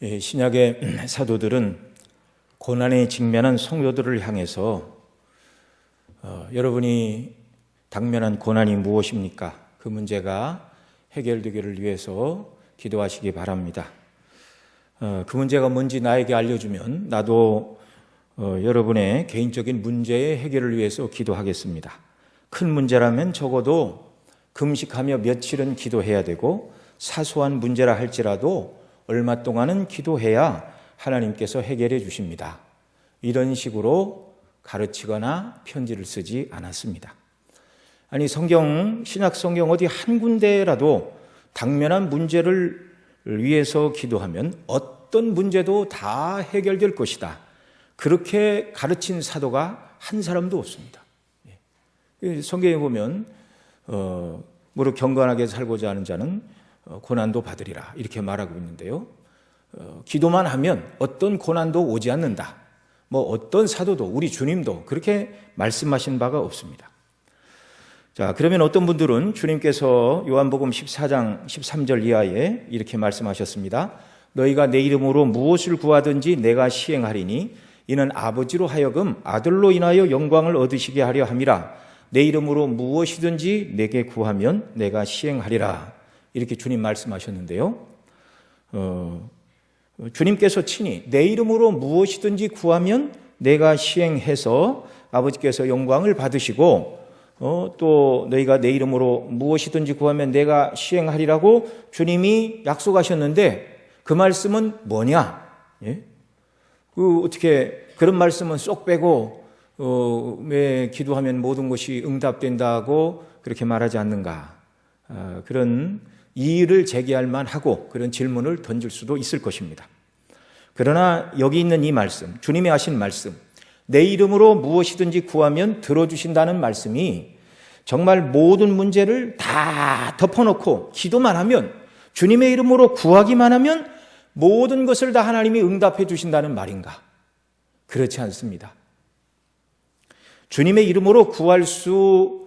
신약의 사도들은 고난에 직면한 성도들을 향해서 여러분이 당면한 고난이 무엇입니까? 그 문제가 해결되기를 위해서 기도하시기 바랍니다. 그 문제가 뭔지 나에게 알려주면 나도 여러분의 개인적인 문제의 해결을 위해서 기도하겠습니다. 큰 문제라면 적어도 금식하며 며칠은 기도해야 되고, 사소한 문제라 할지라도 얼마 동안은 기도해야 하나님께서 해결해 주십니다. 이런 식으로 가르치거나 편지를 쓰지 않았습니다. 아니, 신약 성경 어디 한 군데라도 당면한 문제를 위해서 기도하면 어떤 문제도 다 해결될 것이다, 그렇게 가르친 사도가 한 사람도 없습니다. 성경에 보면 무릇 경건하게 살고자 하는 자는 고난도 받으리라, 이렇게 말하고 있는데요. 기도만 하면 어떤 고난도 오지 않는다, 어떤 사도도, 우리 주님도 그렇게 말씀하신 바가 없습니다. 자, 그러면 어떤 분들은 주님께서 요한복음 14장 13절 이하에 이렇게 말씀하셨습니다. 너희가 내 이름으로 무엇을 구하든지 내가 시행하리니 이는 아버지로 하여금 아들로 인하여 영광을 얻으시게 하려 함이라. 내 이름으로 무엇이든지 내게 구하면 내가 시행하리라, 이렇게 주님 말씀하셨는데요. 주님께서 친히 내 이름으로 무엇이든지 구하면 내가 시행해서 아버지께서 영광을 받으시고, 또 너희가 내 이름으로 무엇이든지 구하면 내가 시행하리라고 주님이 약속하셨는데, 그 말씀은 뭐냐? 어떻게 그런 말씀은 쏙 빼고 왜 기도하면 모든 것이 응답된다고 그렇게 말하지 않는가? 그런 이의를 제기할 만하고 그런 질문을 던질 수도 있을 것입니다. 그러나 여기 있는 이 말씀, 주님이 하신 말씀, 내 이름으로 무엇이든지 구하면 들어주신다는 말씀이 정말 모든 문제를 다 덮어놓고 기도만 하면, 주님의 이름으로 구하기만 하면 모든 것을 다 하나님이 응답해 주신다는 말인가? 그렇지 않습니다. 주님의 이름으로 구할 수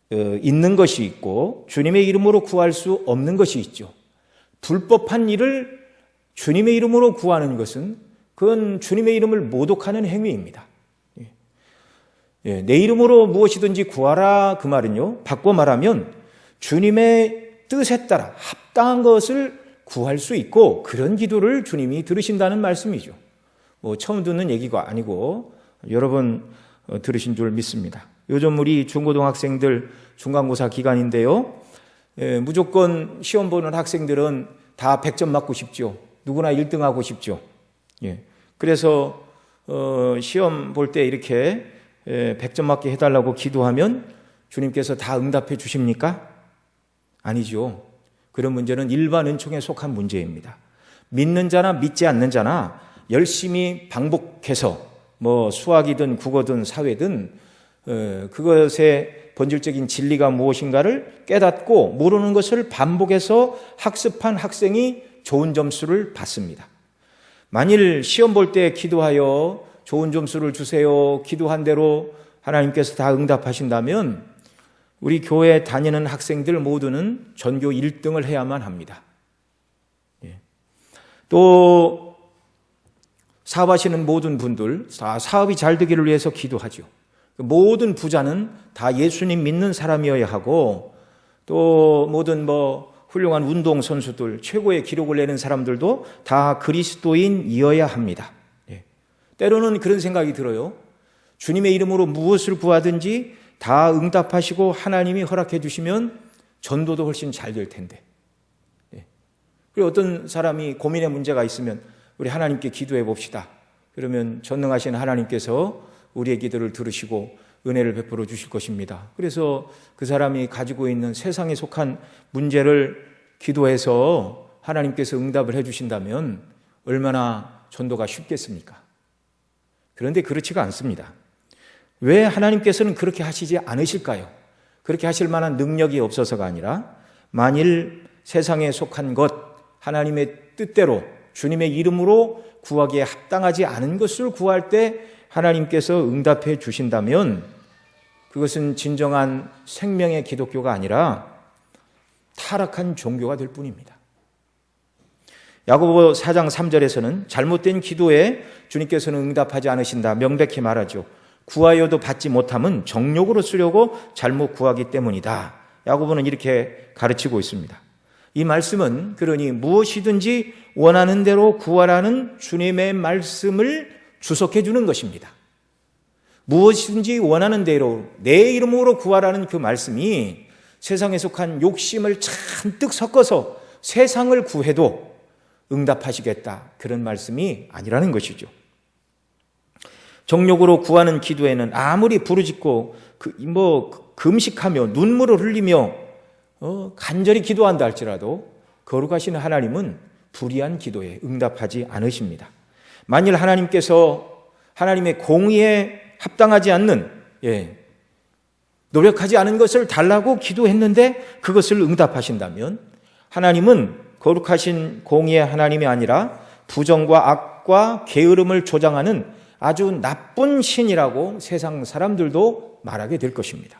있는 것이 있고 주님의 이름으로 구할 수 없는 것이 있죠. 불법한 일을 주님의 이름으로 구하는 것은 그건 주님의 이름을 모독하는 행위입니다. 내 이름으로 무엇이든지 구하라, 그 말은요, 바꿔 말하면 주님의 뜻에 따라 합당한 것을 구할 수 있고, 그런 기도를 주님이 들으신다는 말씀이죠. 처음 듣는 얘기가 아니고 여러분 들으신 줄 믿습니다. 요즘 우리 중고등학생들 중간고사 기간인데요, 무조건 시험 보는 학생들은 다 100점 맞고 싶죠. 누구나 1등 하고 싶죠. 그래서 시험 볼 때 이렇게 100점 맞게 해달라고 기도하면 주님께서 다 응답해 주십니까? 아니죠. 그런 문제는 일반 은총에 속한 문제입니다. 믿는 자나 믿지 않는 자나 열심히 반복해서 수학이든 국어든 사회든 그것의 본질적인 진리가 무엇인가를 깨닫고 모르는 것을 반복해서 학습한 학생이 좋은 점수를 받습니다. 만일 시험 볼 때 기도하여 좋은 점수를 주세요, 기도한 대로 하나님께서 다 응답하신다면 우리 교회 다니는 학생들 모두는 전교 1등을 해야만 합니다. 또 사업하시는 모든 분들 다 사업이 잘 되기를 위해서 기도하죠. 모든 부자는 다 예수님 믿는 사람이어야 하고, 또 모든 훌륭한 운동선수들, 최고의 기록을 내는 사람들도 다 그리스도인이어야 합니다. 때로는 그런 생각이 들어요. 주님의 이름으로 무엇을 구하든지 다 응답하시고 하나님이 허락해 주시면 전도도 훨씬 잘 될 텐데. 그리고 어떤 사람이 고민의 문제가 있으면 우리 하나님께 기도해 봅시다. 그러면 전능하신 하나님께서 우리의 기도를 들으시고 은혜를 베풀어 주실 것입니다. 그래서 그 사람이 가지고 있는 세상에 속한 문제를 기도해서 하나님께서 응답을 해 주신다면 얼마나 전도가 쉽겠습니까? 그런데 그렇지가 않습니다. 왜 하나님께서는 그렇게 하시지 않으실까요? 그렇게 하실 만한 능력이 없어서가 아니라, 만일 세상에 속한 것, 하나님의 뜻대로 주님의 이름으로 구하기에 합당하지 않은 것을 구할 때 하나님께서 응답해 주신다면 그것은 진정한 생명의 기독교가 아니라 타락한 종교가 될 뿐입니다. 야고보 4장 3절에서는 잘못된 기도에 주님께서는 응답하지 않으신다 명백히 말하죠. 구하여도 받지 못함은 정욕으로 쓰려고 잘못 구하기 때문이다. 야고보는 이렇게 가르치고 있습니다. 이 말씀은 그러니 무엇이든지 원하는 대로 구하라는 주님의 말씀을 주석해 주는 것입니다. 무엇이든지 원하는 대로 내 이름으로 구하라는 그 말씀이 세상에 속한 욕심을 잔뜩 섞어서 세상을 구해도 응답하시겠다, 그런 말씀이 아니라는 것이죠. 정욕으로 구하는 기도에는 아무리 부르짖고 금식하며 눈물을 흘리며 간절히 기도한다 할지라도 거룩하신 하나님은 불의한 기도에 응답하지 않으십니다. 만일 하나님께서 하나님의 공의에 합당하지 않는, 노력하지 않은 것을 달라고 기도했는데 그것을 응답하신다면 하나님은 거룩하신 공의의 하나님이 아니라 부정과 악과 게으름을 조장하는 아주 나쁜 신이라고 세상 사람들도 말하게 될 것입니다.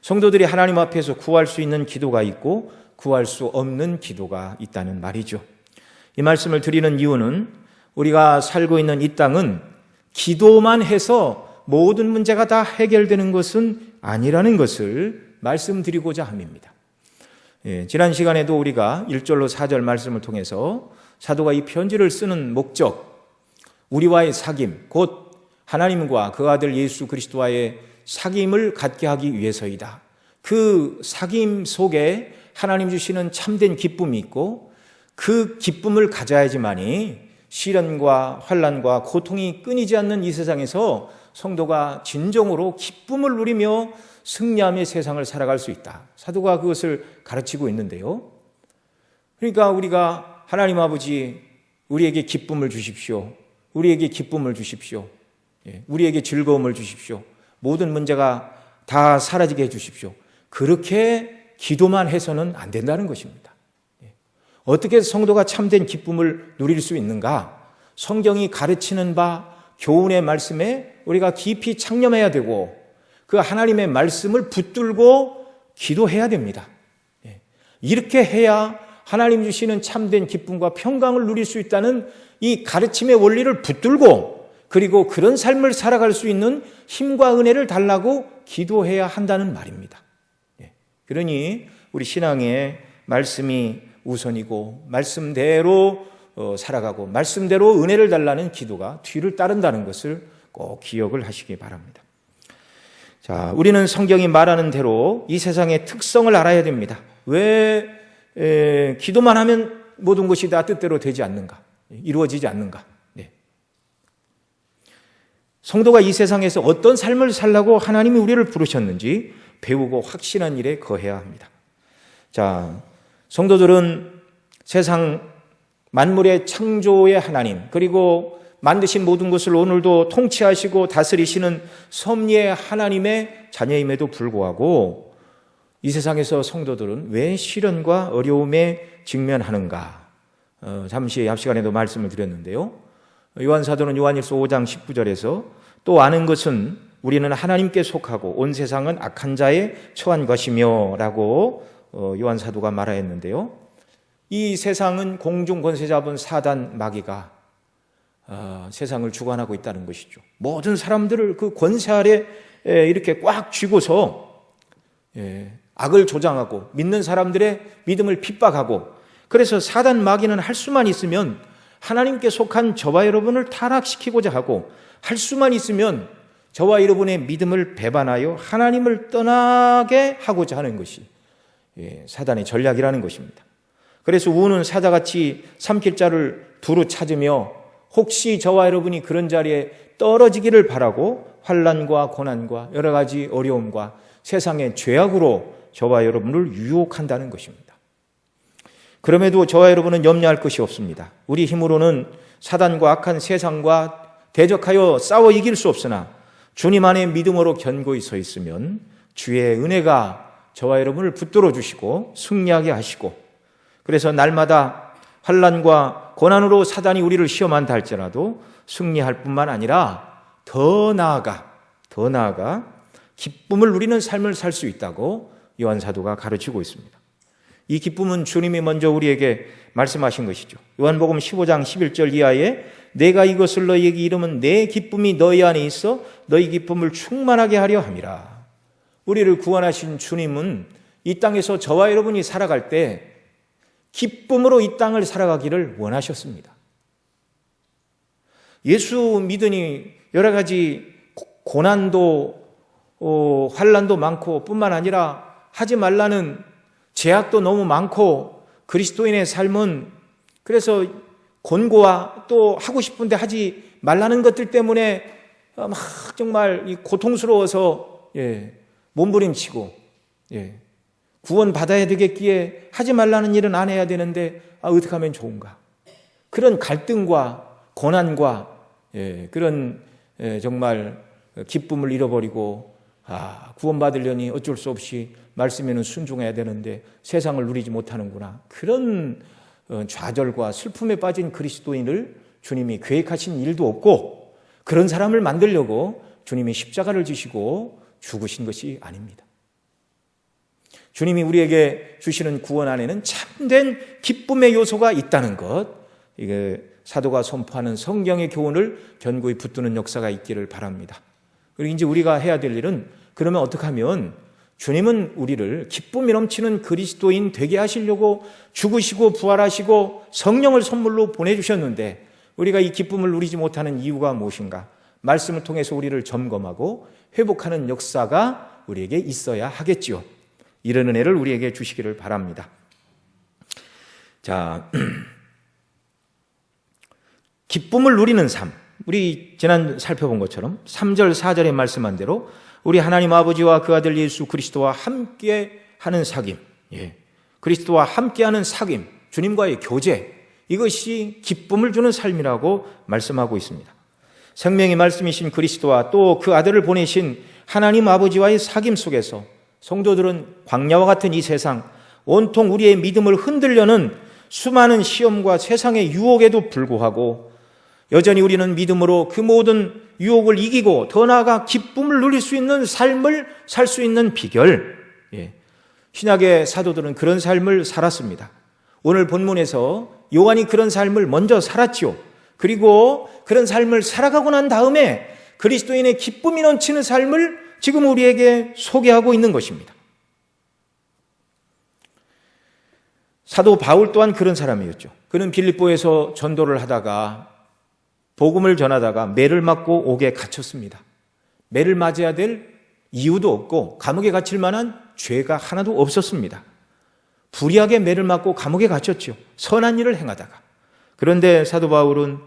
성도들이 하나님 앞에서 구할 수 있는 기도가 있고 구할 수 없는 기도가 있다는 말이죠. 이 말씀을 드리는 이유는 우리가 살고 있는 이 땅은 기도만 해서 모든 문제가 다 해결되는 것은 아니라는 것을 말씀드리고자 함입니다. 지난 시간에도 우리가 1절로 4절 말씀을 통해서 사도가 이 편지를 쓰는 목적, 우리와의 사귐, 곧 하나님과 그 아들 예수 그리스도와의 사귐을 갖게 하기 위해서이다. 그 사귐 속에 하나님 주시는 참된 기쁨이 있고 그 기쁨을 가져야지만이 시련과 환난과 고통이 끊이지 않는 이 세상에서 성도가 진정으로 기쁨을 누리며 승리하며 세상을 살아갈 수 있다. 사도가 그것을 가르치고 있는데요. 그러니까 우리가 하나님 아버지 우리에게 기쁨을 주십시오. 우리에게 기쁨을 주십시오. 우리에게 즐거움을 주십시오. 모든 문제가 다 사라지게 해주십시오. 그렇게 기도만 해서는 안 된다는 것입니다. 어떻게 성도가 참된 기쁨을 누릴 수 있는가? 성경이 가르치는 바 교훈의 말씀에 우리가 깊이 창념해야 되고 그 하나님의 말씀을 붙들고 기도해야 됩니다. 이렇게 해야 하나님 주시는 참된 기쁨과 평강을 누릴 수 있다는 이 가르침의 원리를 붙들고 그리고 그런 삶을 살아갈 수 있는 힘과 은혜를 달라고 기도해야 한다는 말입니다. 그러니 우리 신앙의 말씀이 우선이고 말씀대로 살아가고 말씀대로 은혜를 달라는 기도가 뒤를 따른다는 것을 꼭 기억을 하시기 바랍니다. 자, 우리는 성경이 말하는 대로 이 세상의 특성을 알아야 됩니다. 왜 기도만 하면 모든 것이 다 뜻대로 되지 않는가? 이루어지지 않는가? 성도가 이 세상에서 어떤 삶을 살라고 하나님이 우리를 부르셨는지 배우고 확신한 일에 거해야 합니다. 자, 성도들은 세상 만물의 창조의 하나님, 그리고 만드신 모든 것을 오늘도 통치하시고 다스리시는 섭리의 하나님의 자녀임에도 불구하고 이 세상에서 성도들은 왜 시련과 어려움에 직면하는가? 잠시 앞 시간에도 말씀을 드렸는데요. 요한사도는 요한일서 5장 19절에서 또 아는 것은 우리는 하나님께 속하고 온 세상은 악한 자에 처한 것이며 라고 요한사도가 말하였는데요. 이 세상은 공중 권세 잡은 사단 마귀가 세상을 주관하고 있다는 것이죠. 모든 사람들을 그 권세 아래 이렇게 꽉 쥐고서 악을 조장하고 믿는 사람들의 믿음을 핍박하고, 그래서 사단 마귀는 할 수만 있으면 하나님께 속한 저와 여러분을 타락시키고자 하고, 할 수만 있으면 저와 여러분의 믿음을 배반하여 하나님을 떠나게 하고자 하는 것이 사단의 전략이라는 것입니다. 그래서 우는 사자같이 삼킬 자를 두루 찾으며 혹시 저와 여러분이 그런 자리에 떨어지기를 바라고 환난과 고난과 여러 가지 어려움과 세상의 죄악으로 저와 여러분을 유혹한다는 것입니다. 그럼에도 저와 여러분은 염려할 것이 없습니다. 우리 힘으로는 사단과 악한 세상과 대적하여 싸워 이길 수 없으나 주님 안에 믿음으로 견고히 서 있으면 주의 은혜가 저와 여러분을 붙들어 주시고 승리하게 하시고, 그래서 날마다 환난과 고난으로 사단이 우리를 시험한다 할지라도 승리할 뿐만 아니라 더 나아가 기쁨을 누리는 삶을 살 수 있다고 요한 사도가 가르치고 있습니다. 이 기쁨은 주님이 먼저 우리에게 말씀하신 것이죠. 요한복음 15장 11절 이하에 내가 이것을 너희에게 이르면 내 기쁨이 너희 안에 있어 너희 기쁨을 충만하게 하려 함이라. 우리를 구원하신 주님은 이 땅에서 저와 여러분이 살아갈 때 기쁨으로 이 땅을 살아가기를 원하셨습니다. 예수 믿으니 여러 가지 고난도 환난도 많고 뿐만 아니라 하지 말라는 제약도 너무 많고 그리스도인의 삶은 그래서 권고와 또 하고 싶은데 하지 말라는 것들 때문에 막 정말 고통스러워서 몸부림치고 구원받아야 되겠기에 하지 말라는 일은 안 해야 되는데 어떻게 하면 좋은가? 그런 갈등과 고난과 그런 정말 기쁨을 잃어버리고 구원받으려니 어쩔 수 없이 말씀에는 순종해야 되는데 세상을 누리지 못하는구나. 그런 좌절과 슬픔에 빠진 그리스도인을 주님이 계획하신 일도 없고 그런 사람을 만들려고 주님이 십자가를 지시고 죽으신 것이 아닙니다. 주님이 우리에게 주시는 구원 안에는 참된 기쁨의 요소가 있다는 것, 이게 사도가 선포하는 성경의 교훈을 견고히 붙드는 역사가 있기를 바랍니다. 그리고 이제 우리가 해야 될 일은 그러면 어떻게 하면 주님은 우리를 기쁨이 넘치는 그리스도인 되게 하시려고 죽으시고 부활하시고 성령을 선물로 보내주셨는데 우리가 이 기쁨을 누리지 못하는 이유가 무엇인가? 말씀을 통해서 우리를 점검하고 회복하는 역사가 우리에게 있어야 하겠지요. 이런 은혜를 우리에게 주시기를 바랍니다. 자, 기쁨을 누리는 삶. 우리 지난 살펴본 것처럼 3절 4절에 말씀한 대로 우리 하나님 아버지와 그 아들 예수 그리스도와 함께 하는 사귐, 그리스도와 함께하는 사귐, 주님과의 교제, 이것이 기쁨을 주는 삶이라고 말씀하고 있습니다. 생명의 말씀이신 그리스도와 또 그 아들을 보내신 하나님 아버지와의 사귐 속에서 성도들은 광야와 같은 이 세상, 온통 우리의 믿음을 흔들려는 수많은 시험과 세상의 유혹에도 불구하고 여전히 우리는 믿음으로 그 모든 유혹을 이기고 더 나아가 기쁨을 누릴 수 있는 삶을 살 수 있는 비결, 신약의 사도들은 그런 삶을 살았습니다. 오늘 본문에서 요한이 그런 삶을 먼저 살았지요. 그리고 그런 삶을 살아가고 난 다음에 그리스도인의 기쁨이 넘치는 삶을 지금 우리에게 소개하고 있는 것입니다. 사도 바울 또한 그런 사람이었죠. 그는 빌립보에서 전도를 하다가 복음을 전하다가 매를 맞고 옥에 갇혔습니다. 매를 맞아야 될 이유도 없고 감옥에 갇힐 만한 죄가 하나도 없었습니다. 불의하게 매를 맞고 감옥에 갇혔죠. 선한 일을 행하다가. 그런데 사도 바울은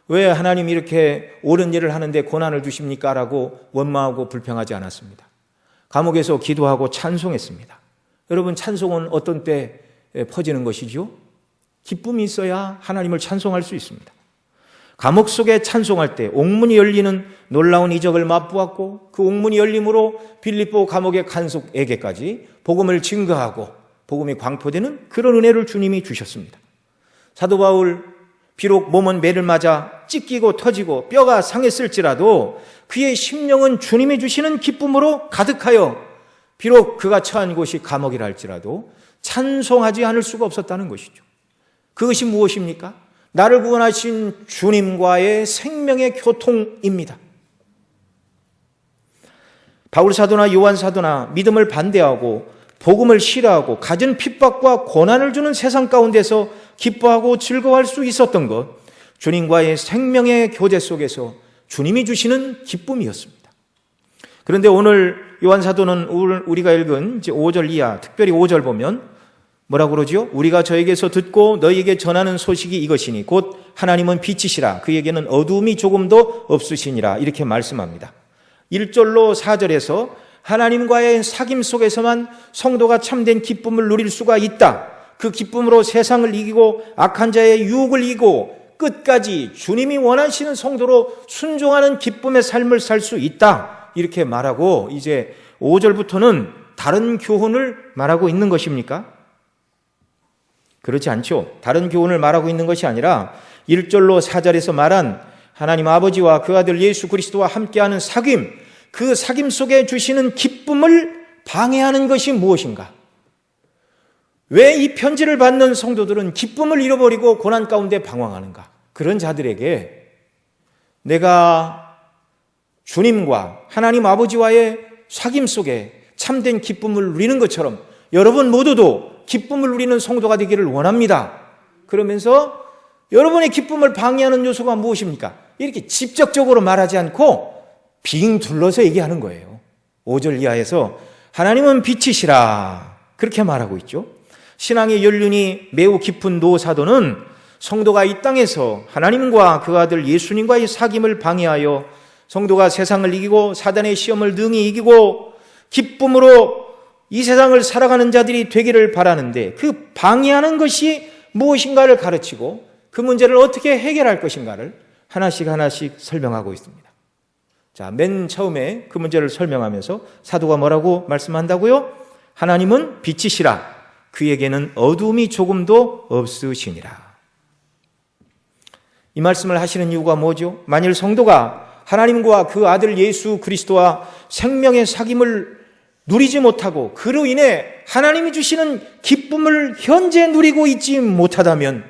왜 하나님이 이렇게 옳은 일을 하는데 고난을 주십니까? 라고 원망하고 불평하지 않았습니다. 감옥에서 기도하고 찬송했습니다. 여러분, 찬송은 어떤 때 퍼지는 것이죠? 기쁨이 있어야 하나님을 찬송할 수 있습니다. 감옥 속에 찬송할 때 옥문이 열리는 놀라운 이적을 맛보았고 그 옥문이 열림으로 빌립보 감옥의 간속에게까지 복음을 증거하고 복음이 광포되는 그런 은혜를 주님이 주셨습니다. 사도 바울 비록 몸은 매를 맞아 찢기고 터지고 뼈가 상했을지라도 그의 심령은 주님이 주시는 기쁨으로 가득하여 비록 그가 처한 곳이 감옥이라 할지라도 찬송하지 않을 수가 없었다는 것이죠. 그것이 무엇입니까? 나를 구원하신 주님과의 생명의 교통입니다. 바울 사도나 요한 사도나 믿음을 반대하고 복음을 싫어하고 갖은 핍박과 고난을 주는 세상 가운데서 기뻐하고 즐거워할 수 있었던 것, 주님과의 생명의 교제 속에서 주님이 주시는 기쁨이었습니다. 그런데 오늘 요한 사도는 우리가 읽은 5절 이하, 특별히 5절 보면 뭐라고 그러죠? 우리가 저에게서 듣고 너희에게 전하는 소식이 이것이니 곧 하나님은 빛이시라 그에게는 어두움이 조금도 없으시니라 이렇게 말씀합니다. 1절로 4절에서 하나님과의 사귐 속에서만 성도가 참된 기쁨을 누릴 수가 있다. 그 기쁨으로 세상을 이기고 악한 자의 유혹을 이기고 끝까지 주님이 원하시는 성도로 순종하는 기쁨의 삶을 살 수 있다. 이렇게 말하고 이제 5절부터는 다른 교훈을 말하고 있는 것입니까? 그렇지 않죠. 다른 교훈을 말하고 있는 것이 아니라 1절로 4절에서 말한 하나님 아버지와 그 아들 예수 그리스도와 함께하는 사귐, 그 사귐 속에 주시는 기쁨을 방해하는 것이 무엇인가? 왜 이 편지를 받는 성도들은 기쁨을 잃어버리고 고난 가운데 방황하는가? 그런 자들에게 내가 주님과 하나님 아버지와의 사귐 속에 참된 기쁨을 누리는 것처럼 여러분 모두도 기쁨을 누리는 성도가 되기를 원합니다. 그러면서 여러분의 기쁨을 방해하는 요소가 무엇입니까? 이렇게 직접적으로 말하지 않고 빙 둘러서 얘기하는 거예요. 5절 이하에서 하나님은 빛이시라 그렇게 말하고 있죠. 신앙의 연륜이 매우 깊은 노 사도는 성도가 이 땅에서 하나님과 그 아들 예수님과의 사귐을 방해하여 성도가 세상을 이기고 사단의 시험을 능히 이기고 기쁨으로 이 세상을 살아가는 자들이 되기를 바라는데 그 방해하는 것이 무엇인가를 가르치고 그 문제를 어떻게 해결할 것인가를 하나씩 하나씩 설명하고 있습니다. 자, 맨 처음에 그 문제를 설명하면서 사도가 뭐라고 말씀한다고요? 하나님은 빛이시라 그에게는 어두움이 조금도 없으시니라. 이 말씀을 하시는 이유가 뭐죠? 만일 성도가 하나님과 그 아들 예수 그리스도와 생명의 사귐을 누리지 못하고 그로 인해 하나님이 주시는 기쁨을 현재 누리고 있지 못하다면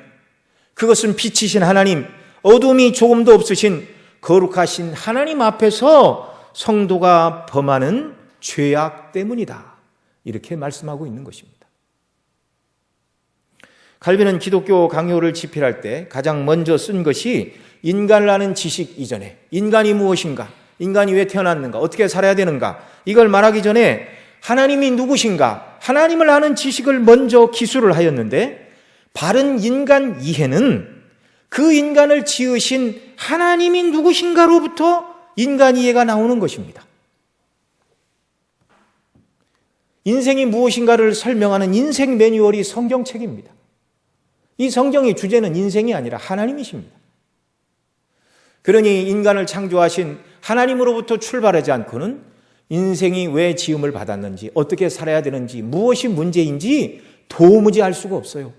그것은 빛이신 하나님, 어두움이 조금도 없으신 거룩하신 하나님 앞에서 성도가 범하는 죄악 때문이다. 이렇게 말씀하고 있는 것입니다. 칼빈은 기독교 강요를 집필할 때 가장 먼저 쓴 것이 인간을 아는 지식 이전에 인간이 무엇인가, 인간이 왜 태어났는가, 어떻게 살아야 되는가 이걸 말하기 전에 하나님이 누구신가, 하나님을 아는 지식을 먼저 기술을 하였는데 바른 인간 이해는 그 인간을 지으신 하나님이 누구신가로부터 인간 이해가 나오는 것입니다. 인생이 무엇인가를 설명하는 인생 매뉴얼이 성경책입니다. 이 성경의 주제는 인생이 아니라 하나님이십니다. 그러니 인간을 창조하신 하나님으로부터 출발하지 않고는 인생이 왜 지음을 받았는지, 어떻게 살아야 되는지, 무엇이 문제인지 도무지 알 수가 없어요.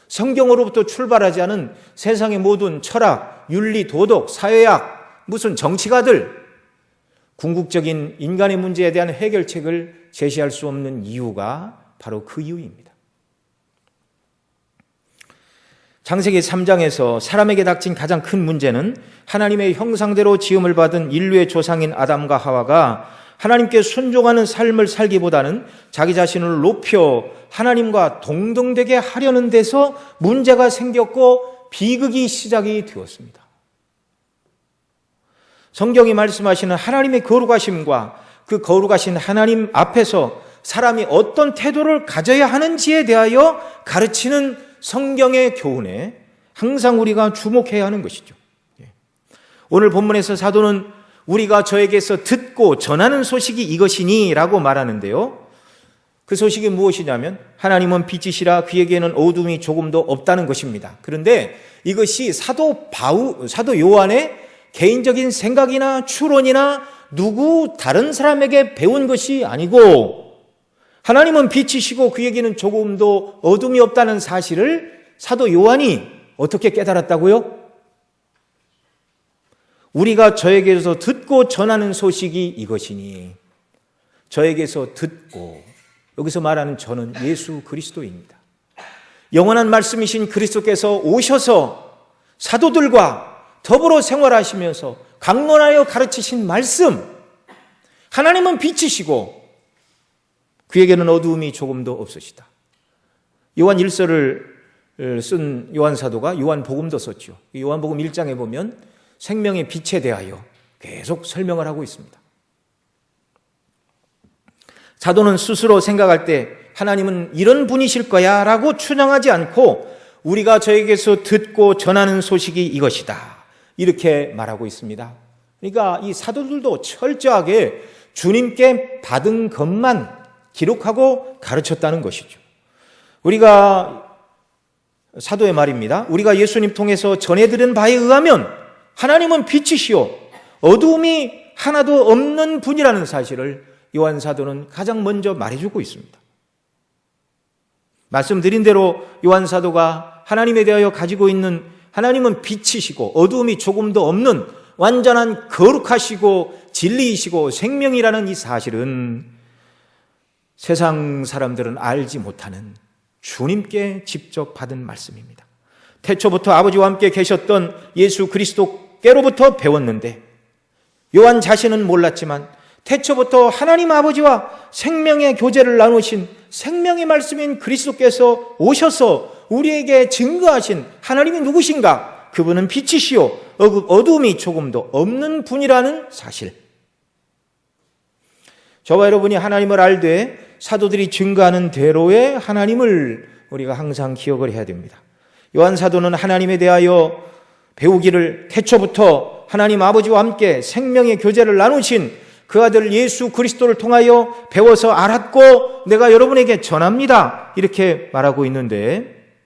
성경으로부터 출발하지 않은 세상의 모든 철학, 윤리, 도덕, 사회학, 무슨 정치가들, 궁극적인 인간의 문제에 대한 해결책을 제시할 수 없는 이유가 바로 그 이유입니다. 창세기 3장에서 사람에게 닥친 가장 큰 문제는 하나님의 형상대로 지음을 받은 인류의 조상인 아담과 하와가 하나님께 순종하는 삶을 살기보다는 자기 자신을 높여 하나님과 동등되게 하려는 데서 문제가 생겼고 비극이 시작이 되었습니다. 성경이 말씀하시는 하나님의 거룩하심과 그 거룩하신 하나님 앞에서 사람이 어떤 태도를 가져야 하는지에 대하여 가르치는 성경의 교훈에 항상 우리가 주목해야 하는 것이죠. 오늘 본문에서 사도는 우리가 저에게서 듣고 전하는 소식이 이것이니 라고 말하는데요. 그 소식이 무엇이냐면 하나님은 빛이시라 그에게는 어둠이 조금도 없다는 것입니다. 그런데 이것이 사도 요한의 개인적인 생각이나 추론이나 누구 다른 사람에게 배운 것이 아니고 하나님은 빛이시고 그에게는 조금도 어둠이 없다는 사실을 사도 요한이 어떻게 깨달았다고요? 우리가 저에게서 듣고 전하는 소식이 이것이니, 저에게서 듣고, 여기서 말하는 저는 예수 그리스도입니다. 영원한 말씀이신 그리스도께서 오셔서 사도들과 더불어 생활하시면서 강론하여 가르치신 말씀, 하나님은 빛이시고 그에게는 어두움이 조금도 없으시다. 요한 1서를 쓴 요한 사도가 요한복음도 썼죠. 요한복음 1장에 보면 생명의 빛에 대하여 계속 설명을 하고 있습니다. 사도는 스스로 생각할 때 하나님은 이런 분이실 거야 라고 추정하지 않고 우리가 저에게서 듣고 전하는 소식이 이것이다 이렇게 말하고 있습니다. 그러니까 이 사도들도 철저하게 주님께 받은 것만 기록하고 가르쳤다는 것이죠. 우리가 사도의 말입니다. 우리가 예수님 통해서 전해드린 바에 의하면 하나님은 빛이시오 어두움이 하나도 없는 분이라는 사실을 요한 사도는 가장 먼저 말해주고 있습니다. 말씀드린 대로 요한 사도가 하나님에 대하여 가지고 있는 하나님은 빛이시고 어두움이 조금도 없는 완전한 거룩하시고 진리이시고 생명이라는 이 사실은 세상 사람들은 알지 못하는 주님께 직접 받은 말씀입니다. 태초부터 아버지와 함께 계셨던 예수 그리스도께로부터 배웠는데 요한 자신은 몰랐지만 태초부터 하나님 아버지와 생명의 교제를 나누신 생명의 말씀인 그리스도께서 오셔서 우리에게 증거하신 하나님이 누구신가? 그분은 빛이시요 어두움이 조금도 없는 분이라는 사실. 저와 여러분이 하나님을 알되 사도들이 증거하는 대로의 하나님을 우리가 항상 기억을 해야 됩니다. 요한 사도는 하나님에 대하여 배우기를 태초부터 하나님 아버지와 함께 생명의 교제를 나누신 그 아들 예수 그리스도를 통하여 배워서 알았고 내가 여러분에게 전합니다. 이렇게 말하고 있는데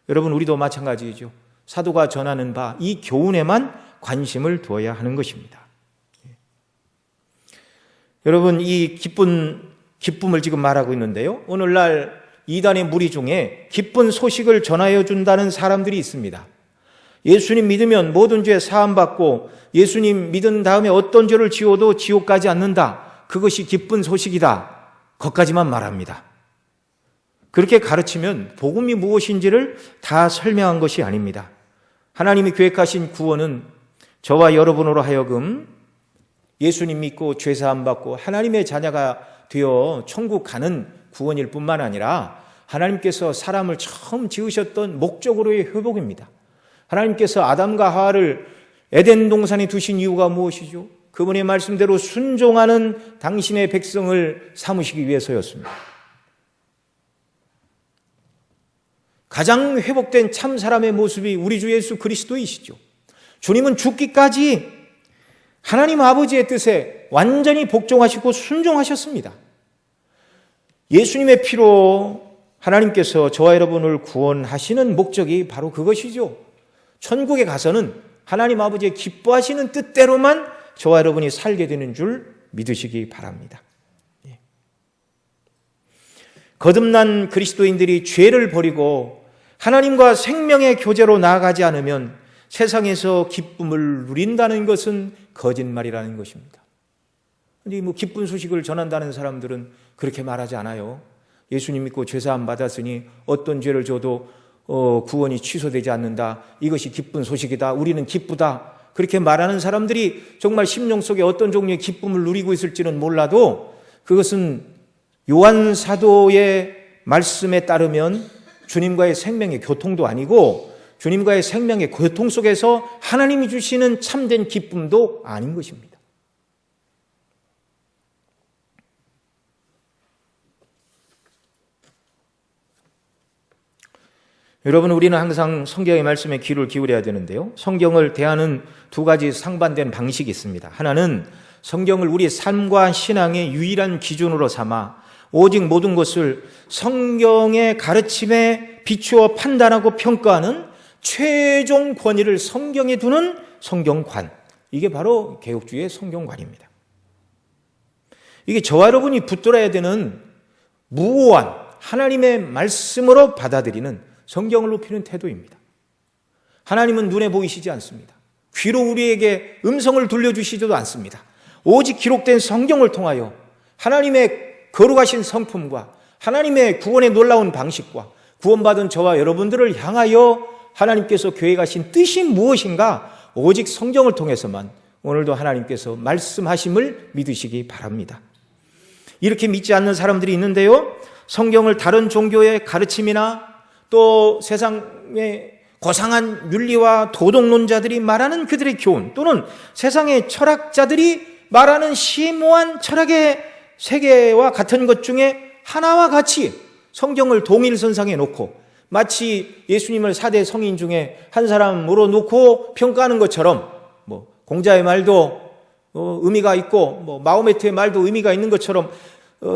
여러분 우리도 마찬가지죠. 사도가 전하는 바 이 교훈에만 관심을 두어야 하는 것입니다. 여러분 이 기쁨을 지금 말하고 있는데요. 오늘날 이단의 무리 중에 기쁜 소식을 전하여 준다는 사람들이 있습니다. 예수님 믿으면 모든 죄 사함받고 예수님 믿은 다음에 어떤 죄를 지어도 지옥 가지 않는다. 그것이 기쁜 소식이다. 거기까지만 말합니다. 그렇게 가르치면 복음이 무엇인지를 다 설명한 것이 아닙니다. 하나님이 계획하신 구원은 저와 여러분으로 하여금 예수님 믿고 죄 사함 받고 하나님의 자녀가 되어 천국 가는 구원일 뿐만 아니라 하나님께서 사람을 처음 지으셨던 목적으로의 회복입니다. 하나님께서 아담과 하와를 에덴 동산에 두신 이유가 무엇이죠? 그분의 말씀대로 순종하는 당신의 백성을 삼으시기 위해서였습니다. 가장 회복된 참 사람의 모습이 우리 주 예수 그리스도이시죠. 주님은 죽기까지 하나님 아버지의 뜻에 완전히 복종하시고 순종하셨습니다. 예수님의 피로 하나님께서 저와 여러분을 구원하시는 목적이 바로 그것이죠. 천국에 가서는 하나님 아버지의 기뻐하시는 뜻대로만 저와 여러분이 살게 되는 줄 믿으시기 바랍니다. 거듭난 그리스도인들이 죄를 버리고 하나님과 생명의 교제로 나아가지 않으면 세상에서 기쁨을 누린다는 것은 거짓말이라는 것입니다. 근데 기쁜 소식을 전한다는 사람들은 그렇게 말하지 않아요. 예수님 믿고 죄사함 받았으니 어떤 죄를 져도 구원이 취소되지 않는다. 이것이 기쁜 소식이다. 우리는 기쁘다. 그렇게 말하는 사람들이 정말 심령 속에 어떤 종류의 기쁨을 누리고 있을지는 몰라도 그것은 요한 사도의 말씀에 따르면 주님과의 생명의 교통도 아니고 주님과의 생명의 교통 속에서 하나님이 주시는 참된 기쁨도 아닌 것입니다. 여러분, 우리는 항상 성경의 말씀에 귀를 기울여야 되는데요. 성경을 대하는 두 가지 상반된 방식이 있습니다. 하나는 성경을 우리 삶과 신앙의 유일한 기준으로 삼아 오직 모든 것을 성경의 가르침에 비추어 판단하고 평가하는 최종 권위를 성경에 두는 성경관. 이게 바로 개혁주의의 성경관입니다. 이게 저와 여러분이 붙들어야 되는 무오한 하나님의 말씀으로 받아들이는 성경을 높이는 태도입니다. 하나님은 눈에 보이시지 않습니다. 귀로 우리에게 음성을 들려주시지도 않습니다. 오직 기록된 성경을 통하여 하나님의 거룩하신 성품과 하나님의 구원의 놀라운 방식과 구원받은 저와 여러분들을 향하여 하나님께서 계획하신 뜻이 무엇인가 오직 성경을 통해서만 오늘도 하나님께서 말씀하심을 믿으시기 바랍니다. 이렇게 믿지 않는 사람들이 있는데요. 성경을 다른 종교의 가르침이나 또 세상의 고상한 윤리와 도덕론자들이 말하는 그들의 교훈 또는 세상의 철학자들이 말하는 심오한 철학의 세계와 같은 것 중에 하나와 같이 성경을 동일선상에 놓고 마치 예수님을 4대 성인 중에 한 사람으로 놓고 평가하는 것처럼 공자의 말도 의미가 있고 마호메트의 말도 의미가 있는 것처럼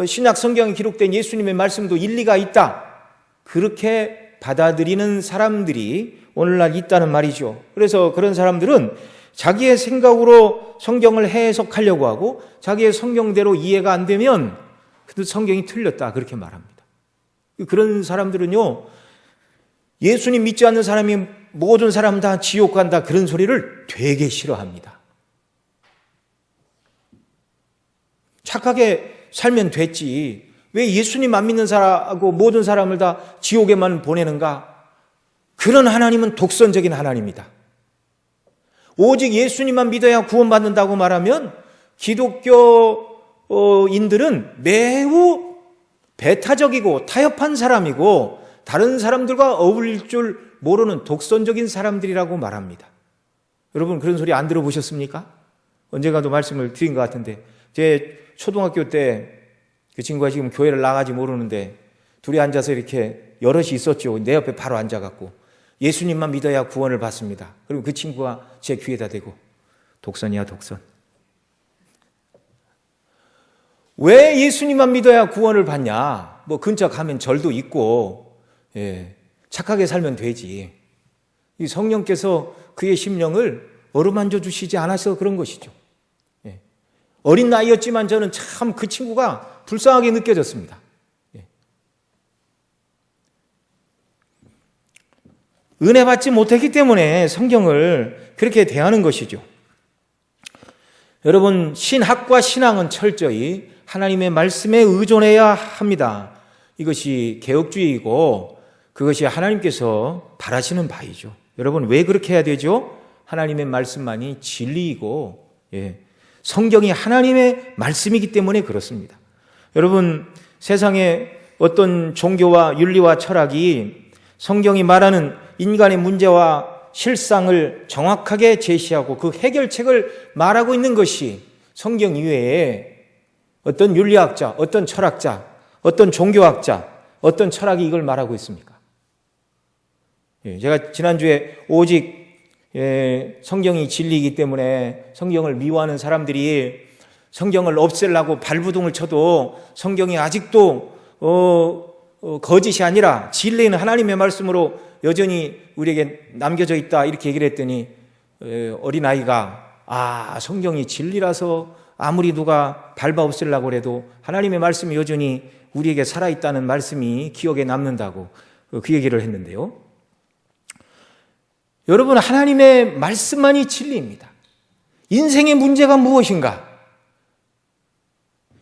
신약 성경에 기록된 예수님의 말씀도 일리가 있다. 그렇게 받아들이는 사람들이 오늘날 있다는 말이죠. 그래서 그런 사람들은 자기의 생각으로 성경을 해석하려고 하고 자기의 성경대로 이해가 안 되면 그 성경이 틀렸다 그렇게 말합니다. 그런 사람들은요, 예수님 믿지 않는 사람이 모든 사람 다 지옥 간다 그런 소리를 되게 싫어합니다. 착하게 살면 됐지 왜 예수님 안 믿는 사람하고 모든 사람을 다 지옥에만 보내는가? 그런 하나님은 독선적인 하나님이다. 오직 예수님만 믿어야 구원받는다고 말하면 기독교인들은 매우 배타적이고 타협한 사람이고 다른 사람들과 어울릴 줄 모르는 독선적인 사람들이라고 말합니다. 여러분 그런 소리 안 들어보셨습니까? 언젠가도 말씀을 드린 것 같은데 제 초등학교 때 그 친구가 지금 교회를 나가지 모르는데 둘이 앉아서 이렇게 여럿이 있었죠. 내 옆에 바로 앉아갖고 예수님만 믿어야 구원을 받습니다. 그리고 그 친구가 제 귀에다 대고 독선이야 독선. 왜 예수님만 믿어야 구원을 받냐? 뭐 근처 가면 절도 있고 착하게 살면 되지. 이 성령께서 그의 심령을 어루만져 주시지 않아서 그런 것이죠. 어린 나이였지만 저는 참 그 친구가 불쌍하게 느껴졌습니다. 은혜 받지 못했기 때문에 성경을 그렇게 대하는 것이죠. 여러분, 신학과 신앙은 철저히 하나님의 말씀에 의존해야 합니다. 이것이 개혁주의이고 그것이 하나님께서 바라시는 바이죠. 여러분, 왜 그렇게 해야 되죠? 하나님의 말씀만이 진리이고 성경이 하나님의 말씀이기 때문에 그렇습니다. 여러분, 세상에 어떤 종교와 윤리와 철학이 성경이 말하는 인간의 문제와 실상을 정확하게 제시하고 그 해결책을 말하고 있는 것이 성경 이외에 어떤 윤리학자, 어떤 철학자, 어떤 종교학자, 어떤 철학이 이걸 말하고 있습니까? 제가 지난주에 오직 성경이 진리이기 때문에 성경을 미워하는 사람들이 성경을 없애려고 발부둥을 쳐도 성경이 아직도 거짓이 아니라 진리는 하나님의 말씀으로 여전히 우리에게 남겨져 있다 이렇게 얘기를 했더니 어린아이가 성경이 진리라서 아무리 누가 밟아 없애려고 해도 하나님의 말씀이 여전히 우리에게 살아있다는 말씀이 기억에 남는다고 그 얘기를 했는데요. 여러분, 하나님의 말씀만이 진리입니다. 인생의 문제가 무엇인가?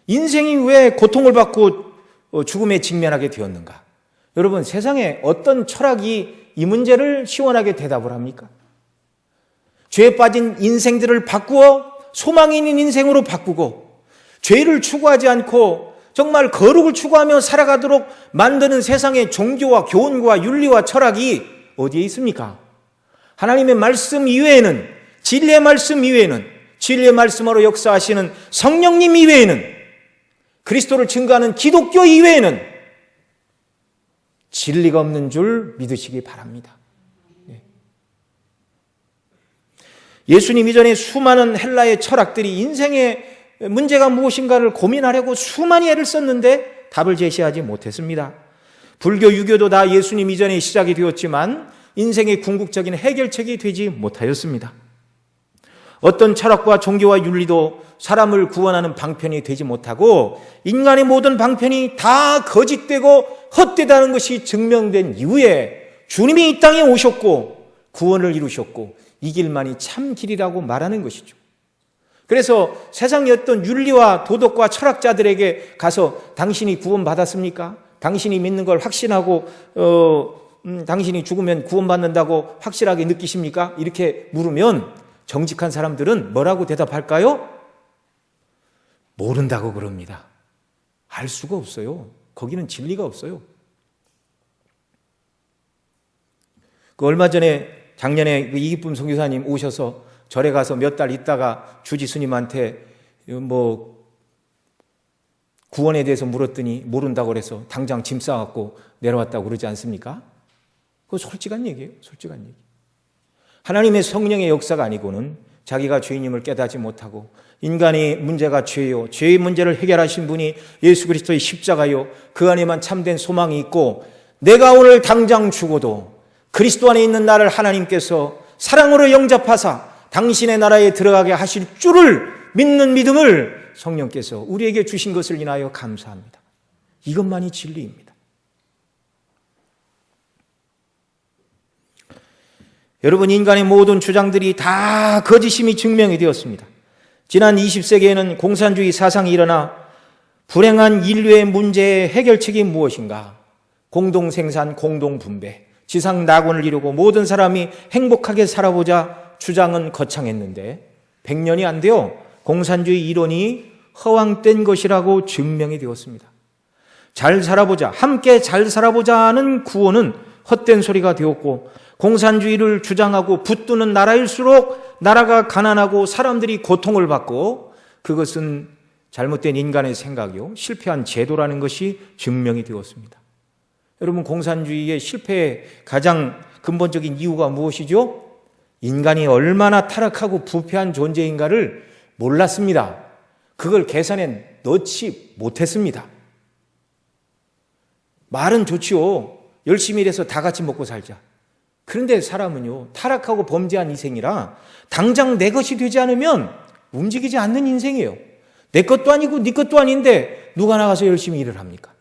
인생이 왜 고통을 받고 죽음에 직면하게 되었는가? 여러분, 세상에 어떤 철학이 이 문제를 시원하게 대답을 합니까? 죄에 빠진 인생들을 바꾸어 소망이 있는 인생으로 바꾸고 죄를 추구하지 않고 정말 거룩을 추구하며 살아가도록 만드는 세상의 종교와 교훈과 윤리와 철학이 어디에 있습니까? 하나님의 말씀 이외에는, 진리의 말씀 이외에는, 진리의 말씀으로 역사하시는 성령님 이외에는, 그리스도를 증거하는 기독교 이외에는 진리가 없는 줄 믿으시기 바랍니다. 예수님 이전에 수많은 헬라의 철학들이 인생의 문제가 무엇인가를 고민하려고 수많은 애를 썼는데 답을 제시하지 못했습니다. 불교, 유교도 다 예수님 이전에 시작이 되었지만 인생의 궁극적인 해결책이 되지 못하였습니다. 어떤 철학과 종교와 윤리도 사람을 구원하는 방편이 되지 못하고 인간의 모든 방편이 다 거짓되고 헛되다는 것이 증명된 이후에 주님이 이 땅에 오셨고 구원을 이루셨고 이 길만이 참 길이라고 말하는 것이죠. 그래서 세상의 어떤 윤리와 도덕과 철학자들에게 가서 당신이 구원받았습니까? 당신이 믿는 걸 확신하고 당신이 죽으면 구원받는다고 확실하게 느끼십니까? 이렇게 물으면 정직한 사람들은 뭐라고 대답할까요? 모른다고 그럽니다. 알 수가 없어요. 거기는 진리가 없어요. 얼마 전에 작년에 이기쁨 선교사님 오셔서 절에 가서 몇 달 있다가 주지 스님한테 구원에 대해서 물었더니 모른다고 그래서 당장 짐 싸갖고 내려왔다고 그러지 않습니까? 그거 솔직한 얘기예요. 솔직한 얘기. 하나님의 성령의 역사가 아니고는 자기가 죄인임을 깨닫지 못하고 인간의 문제가 죄요, 죄의 문제를 해결하신 분이 예수 그리스도의 십자가요, 그 안에만 참된 소망이 있고 내가 오늘 당장 죽어도 그리스도 안에 있는 나를 하나님께서 사랑으로 영접하사 당신의 나라에 들어가게 하실 줄을 믿는 믿음을 성령께서 우리에게 주신 것을 인하여 감사합니다. 이것만이 진리입니다. 여러분, 인간의 모든 주장들이 다 거짓임이 증명이 되었습니다. 지난 20세기에는 공산주의 사상이 일어나 불행한 인류의 문제의 해결책이 무엇인가? 공동생산, 공동분배, 지상낙원을 이루고 모든 사람이 행복하게 살아보자 주장은 거창했는데 100년이 안 돼요. 공산주의 이론이 허황된 것이라고 증명이 되었습니다. 잘 살아보자, 함께 잘 살아보자는 구호는 헛된 소리가 되었고, 공산주의를 주장하고 붙드는 나라일수록 나라가 가난하고 사람들이 고통을 받고, 그것은 잘못된 인간의 생각이요, 실패한 제도라는 것이 증명이 되었습니다. 여러분, 공산주의의 실패의 가장 근본적인 이유가 무엇이죠? 인간이 얼마나 타락하고 부패한 존재인가를 몰랐습니다. 그걸 계산에 넣지 못했습니다. 말은 좋지요. 열심히 일해서 다 같이 먹고 살자. 그런데 사람은요, 타락하고 범죄한 인생이라 당장 내 것이 되지 않으면 움직이지 않는 인생이에요. 내 것도 아니고 네 것도 아닌데 누가 나가서 열심히 일을 합니까?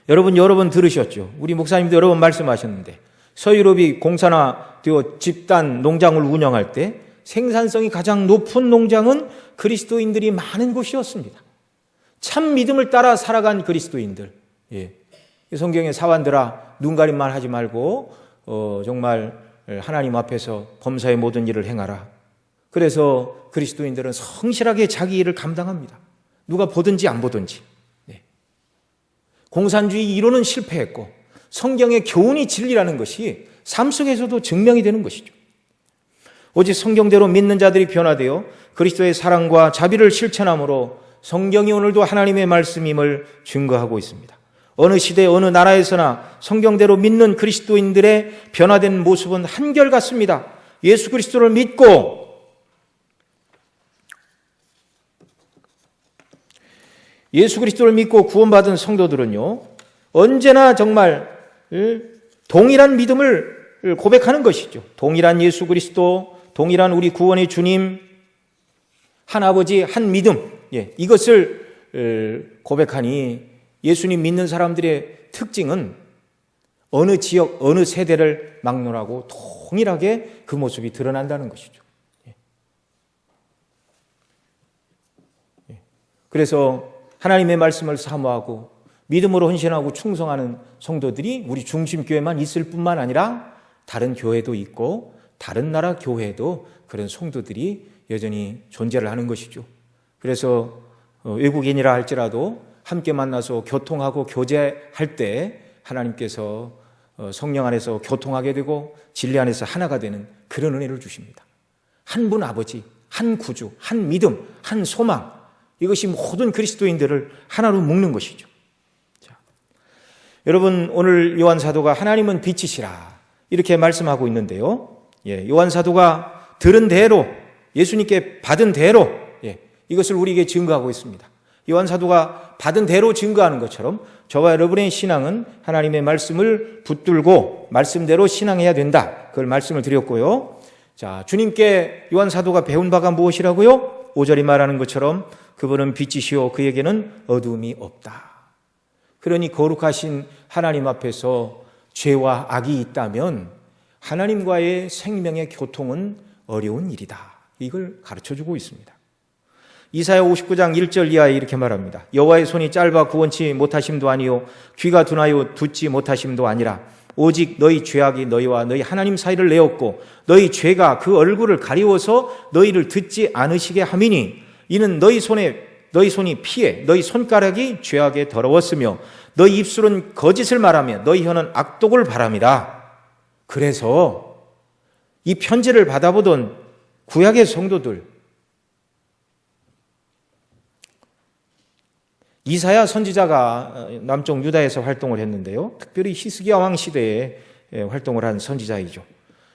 여러분 여러 번 들으셨죠? 우리 목사님도 여러 번 말씀하셨는데, 서유럽이 공산화되어 집단 농장을 운영할 때 생산성이 가장 높은 농장은 그리스도인들이 많은 곳이었습니다. 참 믿음을 따라 살아간 그리스도인들. 성경의 사환들아, 눈가림만 하지 말고 정말 하나님 앞에서 범사의 모든 일을 행하라. 그래서 그리스도인들은 성실하게 자기 일을 감당합니다. 누가 보든지 안 보든지. 공산주의 이론은 실패했고 성경의 교훈이 진리라는 것이 삶 속에서도 증명이 되는 것이죠. 오직 성경대로 믿는 자들이 변화되어 그리스도의 사랑과 자비를 실천함으로 성경이 오늘도 하나님의 말씀임을 증거하고 있습니다. 어느 시대 어느 나라에서나 성경대로 믿는 그리스도인들의 변화된 모습은 한결같습니다. 예수 그리스도를 믿고 구원받은 성도들은요, 언제나 정말 동일한 믿음을 고백하는 것이죠. 동일한 예수 그리스도, 동일한 우리 구원의 주님, 한 아버지, 한 믿음, 이것을 고백하니 예수님 믿는 사람들의 특징은 어느 지역, 어느 세대를 막론하고 동일하게 그 모습이 드러난다는 것이죠. 그래서 하나님의 말씀을 사모하고 믿음으로 헌신하고 충성하는 성도들이 우리 중심교회만 있을 뿐만 아니라 다른 교회도 있고 다른 나라 교회도 그런 성도들이 여전히 존재를 하는 것이죠. 그래서 외국인이라 할지라도 함께 만나서 교통하고 교제할 때 하나님께서 성령 안에서 교통하게 되고 진리 안에서 하나가 되는 그런 은혜를 주십니다. 한 분 아버지, 한 구주, 한 믿음, 한 소망, 이것이 모든 그리스도인들을 하나로 묶는 것이죠. 자, 여러분, 오늘 요한 사도가 하나님은 빛이시라 이렇게 말씀하고 있는데요. 요한 사도가 들은 대로, 예수님께 받은 대로 이것을 우리에게 증거하고 있습니다. 요한 사도가 받은 대로 증거하는 것처럼 저와 여러분의 신앙은 하나님의 말씀을 붙들고 말씀대로 신앙해야 된다. 그걸 말씀을 드렸고요. 자, 주님께 요한 사도가 배운 바가 무엇이라고요? 5절이 말하는 것처럼 그분은 빛이시오, 그에게는 어두움이 없다. 그러니 거룩하신 하나님 앞에서 죄와 악이 있다면 하나님과의 생명의 교통은 어려운 일이다. 이걸 가르쳐주고 있습니다. 이사야 59장 1절 이하에 이렇게 말합니다. 여호와의 손이 짧아 구원치 못하심도 아니요 귀가 둔하여 듣지 못하심도 아니라 오직 너희 죄악이 너희와 너희 하나님 사이를 내었고 너희 죄가 그 얼굴을 가리워서 너희를 듣지 않으시게 함이니 이는 너희 손이 피해 너희 손가락이 죄악에 더러웠으며 너희 입술은 거짓을 말하며 너희 혀는 악독을 바람이라. 그래서 이 편지를 받아보던 구약의 성도들, 이사야 선지자가 남쪽 유다에서 활동을 했는데요, 특별히 히스기야 왕 시대에 활동을 한 선지자이죠.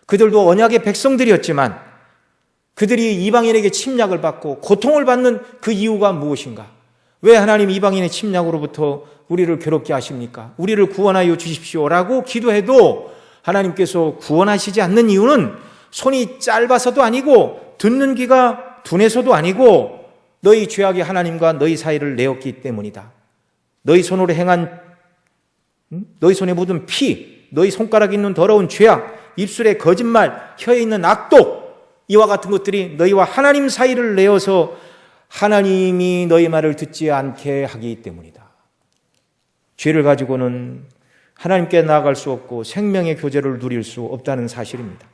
그들도 언약의 백성들이었지만 그들이 이방인에게 침략을 받고 고통을 받는 그 이유가 무엇인가? 왜 하나님 이방인의 침략으로부터 우리를 괴롭게 하십니까? 우리를 구원하여 주십시오라고 기도해도 하나님께서 구원하시지 않는 이유는 손이 짧아서도 아니고 듣는 귀가 둔해서도 아니고 너희 죄악이 하나님과 너희 사이를 내었기 때문이다. 너희 손으로 행한, 너희 손에 묻은 피, 너희 손가락에 있는 더러운 죄악, 입술에 거짓말, 혀에 있는 악독, 이와 같은 것들이 너희와 하나님 사이를 내어서 하나님이 너희 말을 듣지 않게 하기 때문이다. 죄를 가지고는 하나님께 나아갈 수 없고 생명의 교제를 누릴 수 없다는 사실입니다.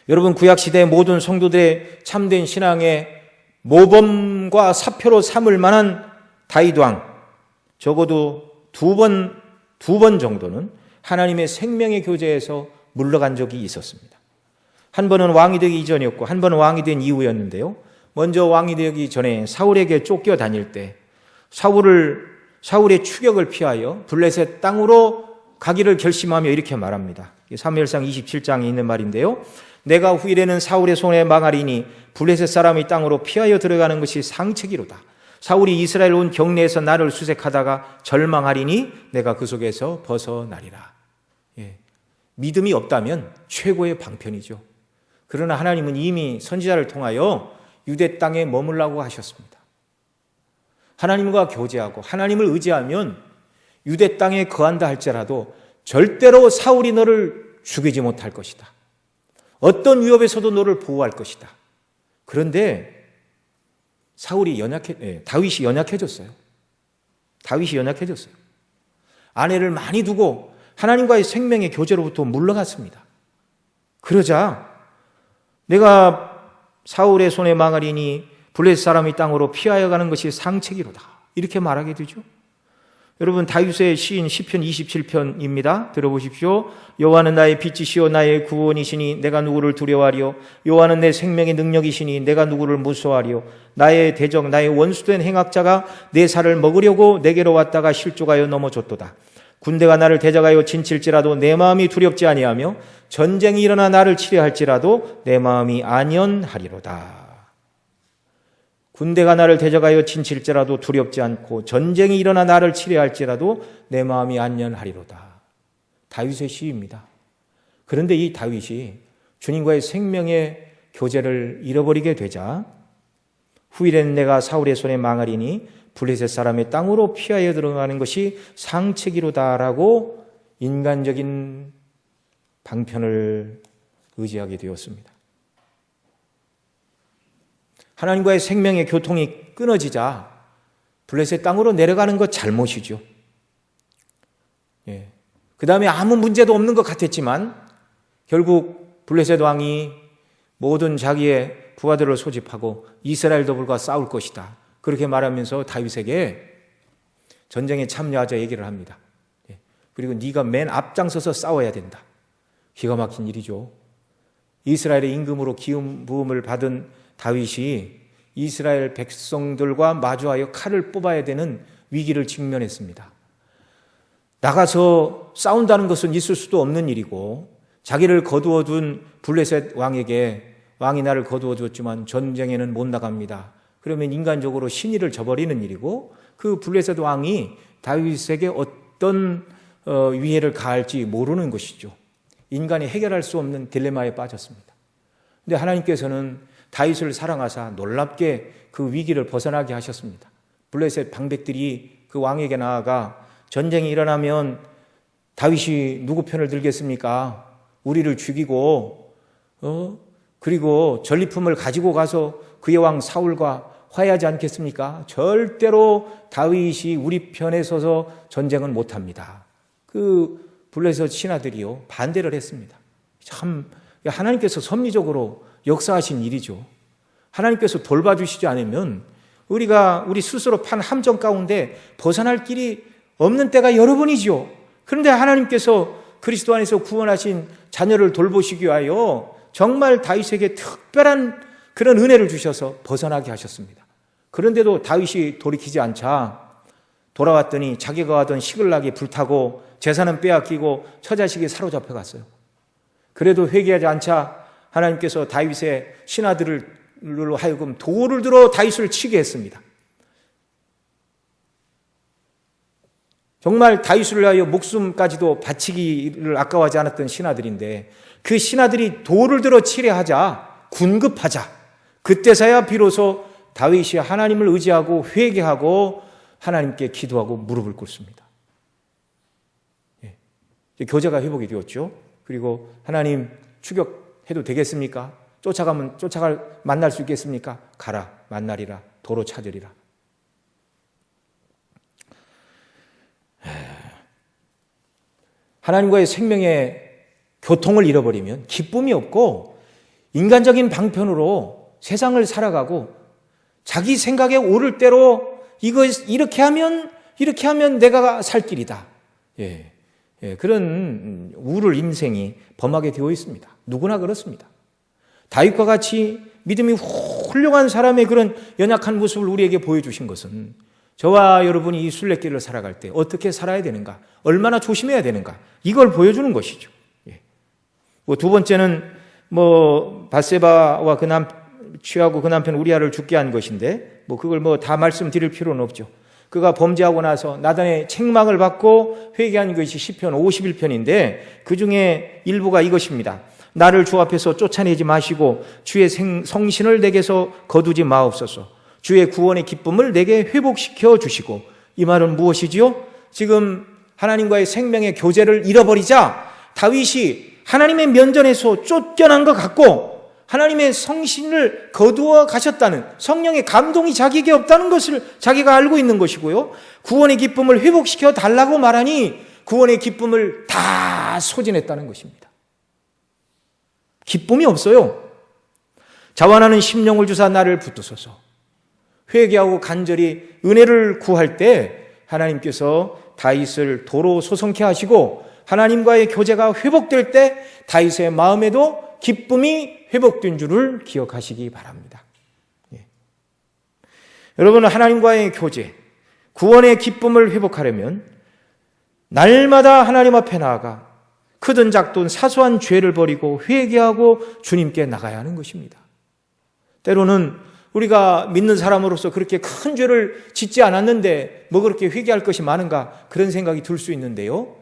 여러분, 구약시대의 모든 성도들의 참된 신앙의 모범과 사표로 삼을 만한 다윗 왕, 적어도 두 번 정도는 하나님의 생명의 교제에서 물러간 적이 있었습니다. 한 번은 왕이 되기 이전이었고 한 번은 왕이 된 이후였는데요. 먼저 왕이 되기 전에 사울에게 쫓겨다닐 때 사울의 추격을 피하여 블레셋 땅으로 가기를 결심하며 이렇게 말합니다. 사무엘상 27장에 있는 말인데요. 내가 후일에는 사울의 손에 망하리니 블레셋 사람이 땅으로 피하여 들어가는 것이 상책이로다. 사울이 이스라엘 온 경내에서 나를 수색하다가 절망하리니 내가 그 속에서 벗어나리라. 믿음이 없다면 최고의 방편이죠. 그러나 하나님은 이미 선지자를 통하여 유대 땅에 머물라고 하셨습니다. 하나님과 교제하고 하나님을 의지하면 유대 땅에 거한다 할지라도 절대로 사울이 너를 죽이지 못할 것이다. 어떤 위협에서도 너를 보호할 것이다. 그런데 다윗이 연약해졌어요. 아내를 많이 두고 하나님과의 생명의 교제로부터 물러갔습니다. 그러자 내가 사울의 손에 망하리니 블레셋 사람이 땅으로 피하여 가는 것이 상책이로다. 이렇게 말하게 되죠. 여러분, 다윗의 시인 시편 27편입니다. 들어보십시오. 여호와는 나의 빛이시요 나의 구원이시니 내가 누구를 두려워하리요. 여호와는 내 생명의 능력이시니 내가 누구를 무서워하리요. 나의 대적 나의 원수된 행악자가 내 살을 먹으려고 내게로 왔다가 실족하여 넘어졌도다. 군대가 나를 대적하여 진칠지라도 내 마음이 두렵지 아니하며 전쟁이 일어나 나를 치려 할지라도 내 마음이 안연하리로다. 군대가 나를 대적하여 진칠지라도 두렵지 않고 전쟁이 일어나 나를 치려 할지라도 내 마음이 안연하리로다. 다윗의 시입니다. 그런데 이 다윗이 주님과의 생명의 교제를 잃어버리게 되자 후일에는 내가 사울의 손에 망하리니 블레셋 사람의 땅으로 피하여 들어가는 것이 상책이로다라고 인간적인 방편을 의지하게 되었습니다. 하나님과의 생명의 교통이 끊어지자 블레셋 땅으로 내려가는 것 잘못이죠. 그 다음에 아무 문제도 없는 것 같았지만 결국 블레셋 왕이 모든 자기의 부하들을 소집하고 이스라엘 더불과 싸울 것이다. 그렇게 말하면서 다윗에게 전쟁에 참여하자 얘기를 합니다. 그리고 네가 맨 앞장서서 싸워야 된다. 기가 막힌 일이죠. 이스라엘의 임금으로 기름 부음을 받은 다윗이 이스라엘 백성들과 마주하여 칼을 뽑아야 되는 위기를 직면했습니다. 나가서 싸운다는 것은 있을 수도 없는 일이고 자기를 거두어둔 블레셋 왕에게 왕이 나를 거두어줬지만 전쟁에는 못 나갑니다. 그러면 인간적으로 신의를 저버리는 일이고 그 블레셋 왕이 다윗에게 어떤 위해를 가할지 모르는 것이죠. 인간이 해결할 수 없는 딜레마에 빠졌습니다. 그런데 하나님께서는 다윗을 사랑하사 놀랍게 그 위기를 벗어나게 하셨습니다. 블레셋 방백들이 그 왕에게 나아가 전쟁이 일어나면 다윗이 누구 편을 들겠습니까? 우리를 죽이고 그리고 전리품을 가지고 가서 그의 왕 사울과 화해하지 않겠습니까? 절대로 다윗이 우리 편에 서서 전쟁은 못합니다. 그 블레셋 신하들이요 반대를 했습니다. 참 하나님께서 섭리적으로 역사하신 일이죠. 하나님께서 돌봐주시지 않으면 우리 스스로 판 함정 가운데 벗어날 길이 없는 때가 여러 번이죠. 그런데 하나님께서 그리스도 안에서 구원하신 자녀를 돌보시기 위하여 정말 다윗에게 특별한 그런 은혜를 주셔서 벗어나게 하셨습니다. 그런데도 다윗이 돌이키지 않자 돌아왔더니 자기가 하던 시글락이 불타고 재산은 빼앗기고 처자식이 사로잡혀 갔어요. 그래도 회개하지 않자 하나님께서 다윗의 신하들로 하여금 돌을 들어 다윗을 치게 했습니다. 정말 다윗을 위하여 목숨까지도 바치기를 아까워하지 않았던 신하들인데 그 신하들이 돌을 들어 치려 하자 군급하자 그때서야 비로소 다윗이 하나님을 의지하고 회개하고 하나님께 기도하고 무릎을 꿇습니다. 교제가 회복이 되었죠. 그리고 하나님 추격해도 되겠습니까? 만날 수 있겠습니까? 가라, 만나리라, 도로 찾으리라. 하나님과의 생명의 교통을 잃어버리면 기쁨이 없고 인간적인 방편으로 세상을 살아가고 자기 생각에 오를 대로 이렇게 하면 내가 살 길이다. 그런 우울 인생이 범하게 되어 있습니다. 누구나 그렇습니다. 다윗과 같이 믿음이 훌륭한 사람의 그런 연약한 모습을 우리에게 보여주신 것은 저와 여러분이 이 순례길을 살아갈 때 어떻게 살아야 되는가, 얼마나 조심해야 되는가, 이걸 보여주는 것이죠. 두 번째는 밧세바와 취하고 그 남편 우리아를 죽게 한 것인데 그걸 다 말씀드릴 필요는 없죠. 그가 범죄하고 나서 나단의 책망을 받고 회개한 것이 시편 51편인데 그 중에 일부가 이것입니다. 나를 주 앞에서 쫓아내지 마시고 주의 성신을 내게서 거두지 마옵소서. 주의 구원의 기쁨을 내게 회복시켜 주시고. 이 말은 무엇이지요? 지금 하나님과의 생명의 교제를 잃어버리자 다윗이 하나님의 면전에서 쫓겨난 것 같고 하나님의 성신을 거두어 가셨다는, 성령의 감동이 자기에게 없다는 것을 자기가 알고 있는 것이고요. 구원의 기쁨을 회복시켜 달라고 말하니 구원의 기쁨을 다 소진했다는 것입니다. 기쁨이 없어요. 자원하는 심령을 주사 나를 붙드소서. 회개하고 간절히 은혜를 구할 때 하나님께서 다윗을 도로 소송케 하시고 하나님과의 교제가 회복될 때 다윗의 마음에도 기쁨이 회복된 줄을 기억하시기 바랍니다. 여러분은 하나님과의 교제, 구원의 기쁨을 회복하려면 날마다 하나님 앞에 나아가 크든 작든 사소한 죄를 버리고 회개하고 주님께 나가야 하는 것입니다. 때로는 우리가 믿는 사람으로서 그렇게 큰 죄를 짓지 않았는데 그렇게 회개할 것이 많은가, 그런 생각이 들 수 있는데요.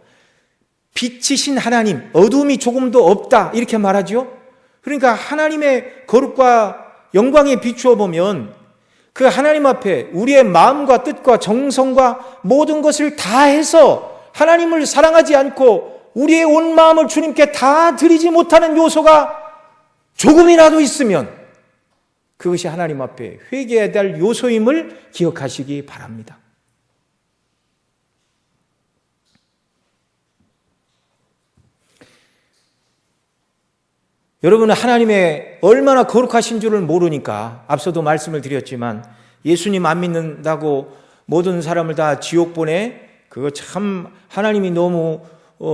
빛이신 하나님, 어두움이 조금도 없다 이렇게 말하죠. 그러니까 하나님의 거룩과 영광에 비추어 보면 그 하나님 앞에 우리의 마음과 뜻과 정성과 모든 것을 다해서 하나님을 사랑하지 않고 우리의 온 마음을 주님께 다 드리지 못하는 요소가 조금이라도 있으면 그것이 하나님 앞에 회개해야 될 요소임을 기억하시기 바랍니다. 여러분은 하나님의 얼마나 거룩하신 줄을 모르니까 앞서도 말씀을 드렸지만 예수님 안 믿는다고 모든 사람을 다 지옥 보내, 그거 참 하나님이 너무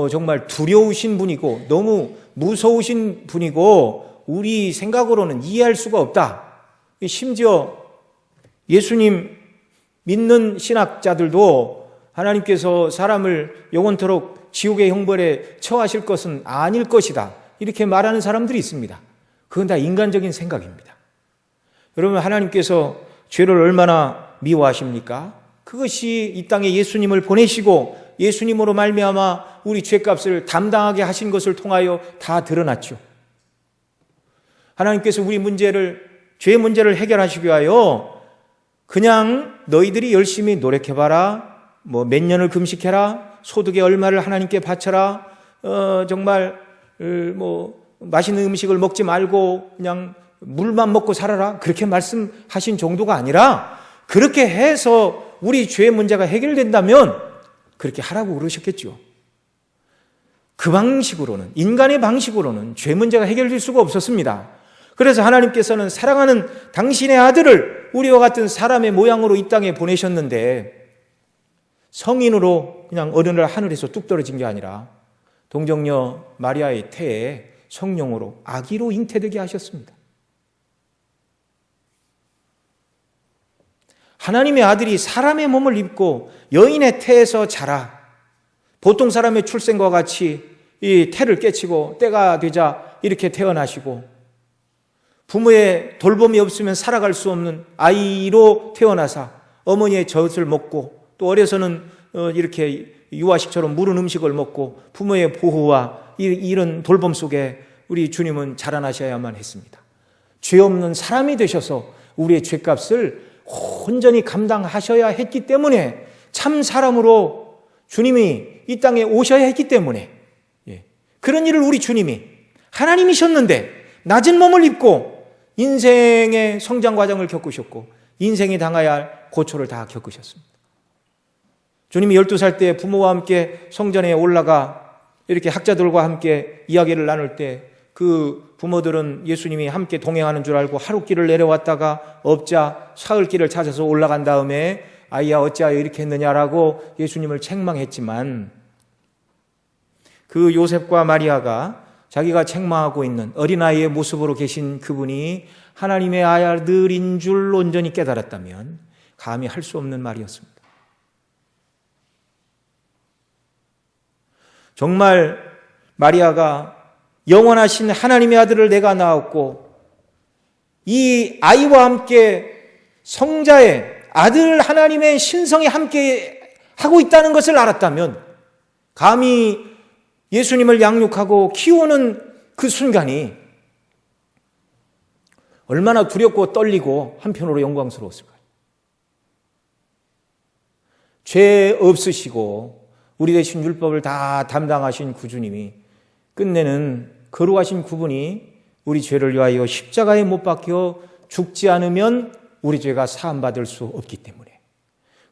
정말 두려우신 분이고 너무 무서우신 분이고 우리 생각으로는 이해할 수가 없다. 심지어 예수님 믿는 신학자들도 하나님께서 사람을 영원토록 지옥의 형벌에 처하실 것은 아닐 것이다 이렇게 말하는 사람들이 있습니다. 그건 다 인간적인 생각입니다. 여러분, 하나님께서 죄를 얼마나 미워하십니까? 그것이 이 땅에 예수님을 보내시고 예수님으로 말미암아 우리 죄값을 담당하게 하신 것을 통하여 다 드러났죠. 하나님께서 우리 죄 문제를 해결하시기 위하여 그냥 너희들이 열심히 노력해봐라, 몇 년을 금식해라, 소득의 얼마를 하나님께 바쳐라, 정말 맛있는 음식을 먹지 말고 그냥 물만 먹고 살아라, 그렇게 말씀하신 정도가 아니라 그렇게 해서 우리 죄의 문제가 해결된다면 그렇게 하라고 그러셨겠죠. 그 방식으로는, 인간의 방식으로는 죄 문제가 해결될 수가 없었습니다. 그래서 하나님께서는 사랑하는 당신의 아들을 우리와 같은 사람의 모양으로 이 땅에 보내셨는데 성인으로 그냥 어느 날 하늘에서 뚝 떨어진 게 아니라 동정녀 마리아의 태에 성령으로 아기로 잉태되게 하셨습니다. 하나님의 아들이 사람의 몸을 입고 여인의 태에서 자라 보통 사람의 출생과 같이 이 태를 깨치고 때가 되자 이렇게 태어나시고 부모의 돌봄이 없으면 살아갈 수 없는 아이로 태어나사 어머니의 젖을 먹고 또 어려서는 이렇게 유아식처럼 무른 음식을 먹고 부모의 보호와 이런 돌봄 속에 우리 주님은 자라나셔야만 했습니다. 죄 없는 사람이 되셔서 우리의 죄값을 온전히 감당하셔야 했기 때문에 참 사람으로 주님이 이 땅에 오셔야 했기 때문에 그런 일을 우리 주님이 하나님이셨는데 낮은 몸을 입고 인생의 성장 과정을 겪으셨고 인생이 당해야 할 고초를 다 겪으셨습니다. 주님이 12살 때 부모와 함께 성전에 올라가 이렇게 학자들과 함께 이야기를 나눌 때 그 부모들은 예수님이 함께 동행하는 줄 알고 하룻길을 내려왔다가 없자 사흘길을 찾아서 올라간 다음에 아이야 어찌하여 이렇게 했느냐라고 예수님을 책망했지만 그 요셉과 마리아가 자기가 책망하고 있는 어린아이의 모습으로 계신 그분이 하나님의 아들인 줄 온전히 깨달았다면 감히 할 수 없는 말이었습니다. 정말 마리아가 영원하신 하나님의 아들을 내가 낳았고 이 아이와 함께 성자의 아들 하나님의 신성이 함께 하고 있다는 것을 알았다면 감히 예수님을 양육하고 키우는 그 순간이 얼마나 두렵고 떨리고 한편으로 영광스러웠을까요? 죄 없으시고 우리 대신 율법을 다 담당하신 구주님이 끝내는 거룩하신 그분이 우리 죄를 위하여 십자가에 못 박혀 죽지 않으면 우리 죄가 사함받을 수 없기 때문에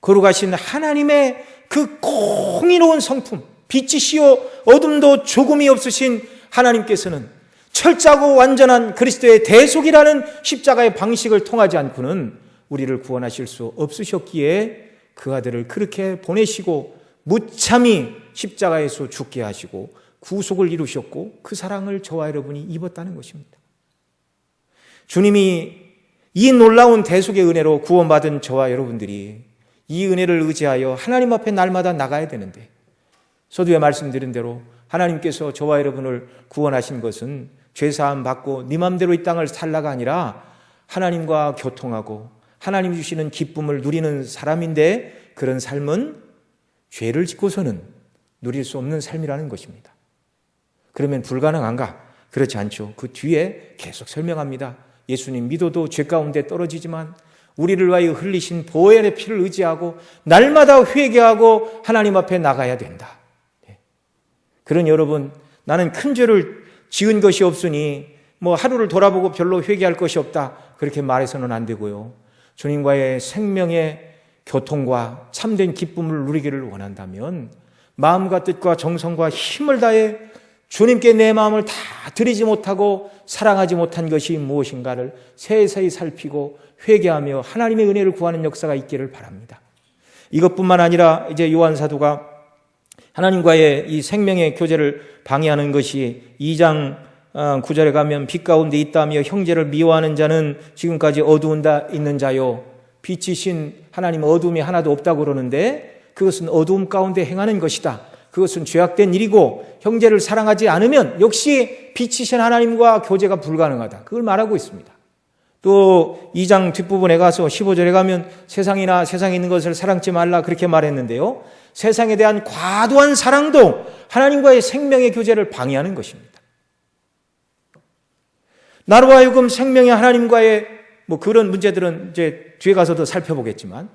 거룩하신 하나님의 그 공의로운 성품, 빛이시요 어둠도 조금이 없으신 하나님께서는 철저하고 완전한 그리스도의 대속이라는 십자가의 방식을 통하지 않고는 우리를 구원하실 수 없으셨기에 그 아들을 그렇게 보내시고 무참히 십자가에서 죽게 하시고 구속을 이루셨고 그 사랑을 저와 여러분이 입었다는 것입니다. 주님이 이 놀라운 대속의 은혜로 구원받은 저와 여러분들이 이 은혜를 의지하여 하나님 앞에 날마다 나가야 되는데 서두에 말씀드린 대로 하나님께서 저와 여러분을 구원하신 것은 죄사함 받고 네 맘대로 이 땅을 살라가 아니라 하나님과 교통하고 하나님 주시는 기쁨을 누리는 사람인데 그런 삶은 죄를 짓고서는 누릴 수 없는 삶이라는 것입니다. 그러면 불가능한가? 그렇지 않죠. 그 뒤에 계속 설명합니다. 예수님 믿어도 죄 가운데 떨어지지만 우리를 위하여 흘리신 보혈의 피를 의지하고 날마다 회개하고 하나님 앞에 나가야 된다. 그런 여러분, 나는 큰 죄를 지은 것이 없으니 뭐 하루를 돌아보고 별로 회개할 것이 없다. 그렇게 말해서는 안 되고요. 주님과의 생명의 교통과 참된 기쁨을 누리기를 원한다면 마음과 뜻과 정성과 힘을 다해 주님께 내 마음을 다 드리지 못하고 사랑하지 못한 것이 무엇인가를 세세히 살피고 회개하며 하나님의 은혜를 구하는 역사가 있기를 바랍니다. 이것뿐만 아니라 이제 요한 사도가 하나님과의 이 생명의 교제를 방해하는 것이 2장 9절에 가면 빛 가운데 있다며 형제를 미워하는 자는 지금까지 어두운다 있는 자요. 빛이신 하나님 어두움이 하나도 없다고 그러는데 그것은 어두움 가운데 행하는 것이다. 그것은 죄악된 일이고 형제를 사랑하지 않으면 역시 빛이신 하나님과 교제가 불가능하다. 그걸 말하고 있습니다. 또 2장 뒷부분에 가서 15절에 가면 세상이나 세상에 있는 것을 사랑치 말라 그렇게 말했는데요. 세상에 대한 과도한 사랑도 하나님과의 생명의 교제를 방해하는 것입니다. 나로 하여금 생명의 하나님과의 뭐 그런 문제들은 이제 뒤에 가서도 살펴보겠지만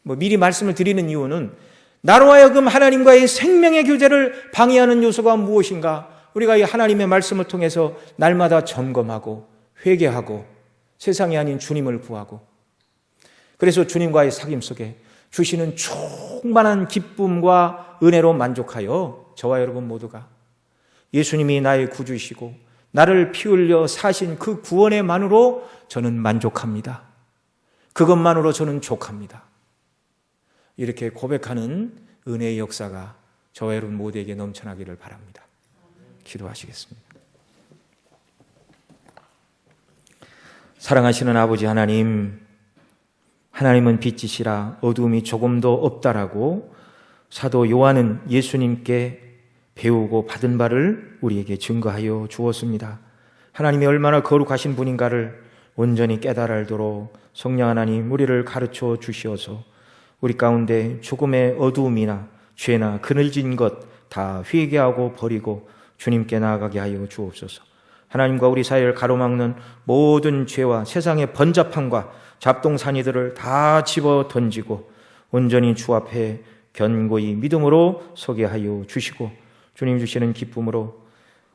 뭐 미리 말씀을 드리는 이유는 나로 하여금 하나님과의 생명의 교제를 방해하는 요소가 무엇인가? 우리가 이 하나님의 말씀을 통해서 날마다 점검하고 회개하고 세상이 아닌 주님을 구하고 그래서 주님과의 사귐 속에 주시는 충만한 기쁨과 은혜로 만족하여 저와 여러분 모두가 예수님이 나의 구주이시고 나를 피 흘려 사신 그 구원에만으로 저는 만족합니다. 그것만으로 저는 족합니다. 이렇게 고백하는 은혜의 역사가 저와 여러분 모두에게 넘쳐나기를 바랍니다. 기도하시겠습니다. 사랑하시는 아버지 하나님, 하나님은 빛이시라 어두움이 조금도 없다라고 사도 요한은 예수님께 배우고 받은 바를 우리에게 증거하여 주었습니다. 하나님이 얼마나 거룩하신 분인가를 온전히 깨달아 알도록 성령 하나님 우리를 가르쳐 주시어서 우리 가운데 조금의 어두움이나 죄나 그늘진 것 다 회개하고 버리고 주님께 나아가게 하여 주옵소서. 하나님과 우리 사이를 가로막는 모든 죄와 세상의 번잡함과 잡동사니들을 다 집어 던지고 온전히 주 앞에 견고히 믿음으로 서게 하여 주시고 주님 주시는 기쁨으로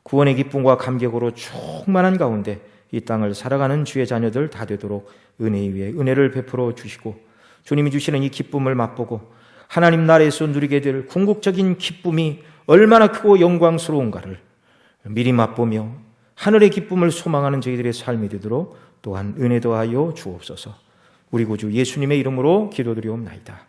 구원의 기쁨과 감격으로 충만한 가운데 이 땅을 살아가는 주의 자녀들 다 되도록 은혜 위에 은혜를 베풀어 주시고, 주님이 주시는 이 기쁨을 맛보고 하나님 나라에서 누리게 될 궁극적인 기쁨이 얼마나 크고 영광스러운가를 미리 맛보며 하늘의 기쁨을 소망하는 저희들의 삶이 되도록 또한 은혜 더하여 주옵소서. 우리 구주 예수님의 이름으로 기도드리옵나이다.